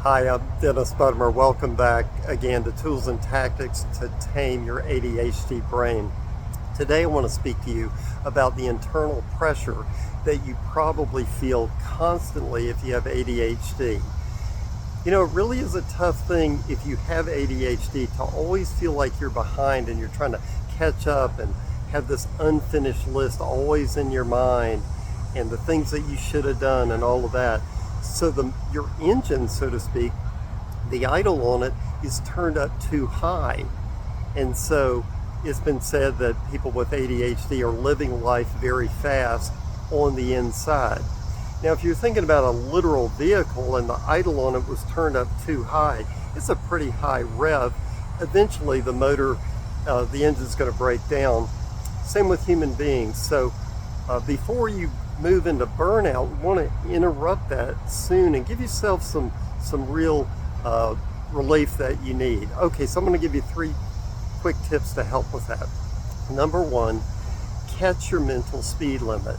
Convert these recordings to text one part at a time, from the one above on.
Hi, I'm Dennis Buttimer. Welcome back again to Tools and Tactics to Tame Your ADHD Brain. Today I want to speak to you about the internal pressure that you probably feel constantly if you have ADHD. You know, it really is a tough thing if you have ADHD to always feel like you're behind and you're trying to catch up and have this unfinished list always in your mind and the things that you should have done and all of that. So your engine, so to speak, the idle on it is turned up too high. And so it's been said that people with ADHD are living life very fast on the inside. Now, if you're thinking about a literal vehicle and the idle on it was turned up too high, it's a pretty high rev. Eventually the motor, the engine's going to break down. Same with human beings. So before you move into burnout, you want to interrupt that soon and give yourself some real relief that you need. Okay, so I'm going to give you 3 quick tips to help with that. Number 1, catch your mental speed limit.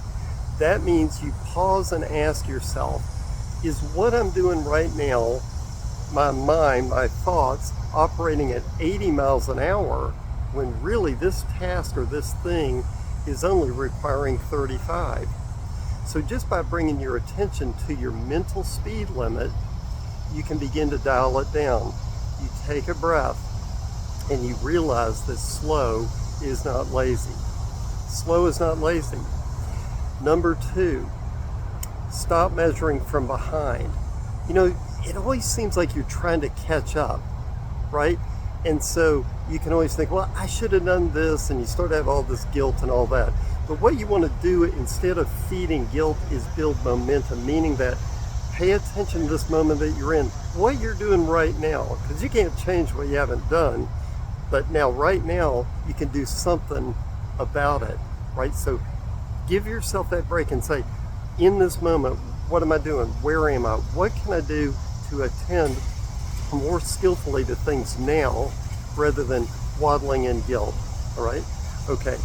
That means you pause and ask yourself, is what I'm doing right now, my mind, my thoughts, operating at 80 miles an hour when really this task or this thing is only requiring 35? So just by bringing your attention to your mental speed limit, you can begin to dial it down. You take a breath and you realize that slow is not lazy. Slow is not lazy. Number 2, stop measuring from behind. You know, it always seems like you're trying to catch up, right? And so you can always think, well, I should have done this, and you start to have all this guilt and all that. But what you want to do instead of feeding guilt is build momentum, meaning that pay attention to this moment that you're in, what you're doing right now, because you can't change what you haven't done, but now, right now, you can do something about it, right? So give yourself that break and say, in this moment, what am I doing? Where am I? What can I do to attend more skillfully to things now rather than waddling in guilt? All right? Okay.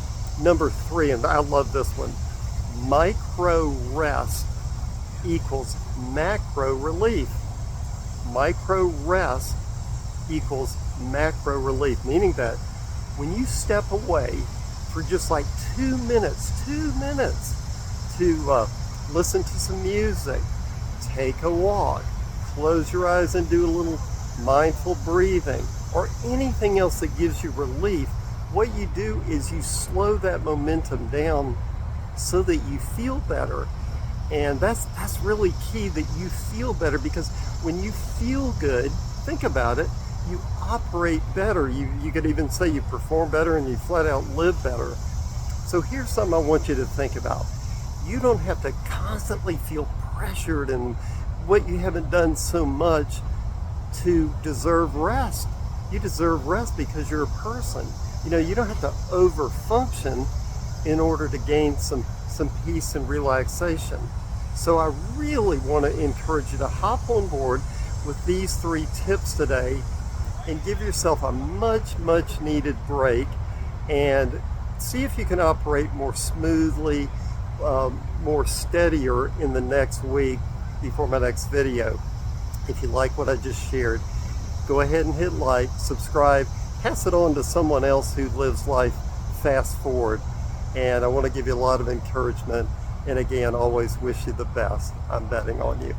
Number 3, and I love this one, micro rest equals macro relief. Micro rest equals macro relief, meaning that when you step away for just like 2 minutes to listen to some music, take a walk, close your eyes and do a little mindful breathing, or anything else that gives you relief, what you do is you slow that momentum down so that you feel better. And that's really key, that you feel better, because when you feel good, think about it, you operate better. You could even say you perform better and you flat out live better. So here's something I want you to think about. You don't have to constantly feel pressured and what you haven't done so much to deserve rest. You deserve rest because you're a person. You know, you don't have to over-function in order to gain some peace and relaxation. So I really want to encourage you to hop on board with these 3 tips today and give yourself a much needed break and see if you can operate more smoothly, more steadier in the next week before my next video. If you like what I just shared, go ahead and hit like, subscribe, pass it on to someone else who lives life fast forward. And I want to give you a lot of encouragement. And again, always wish you the best. I'm betting on you.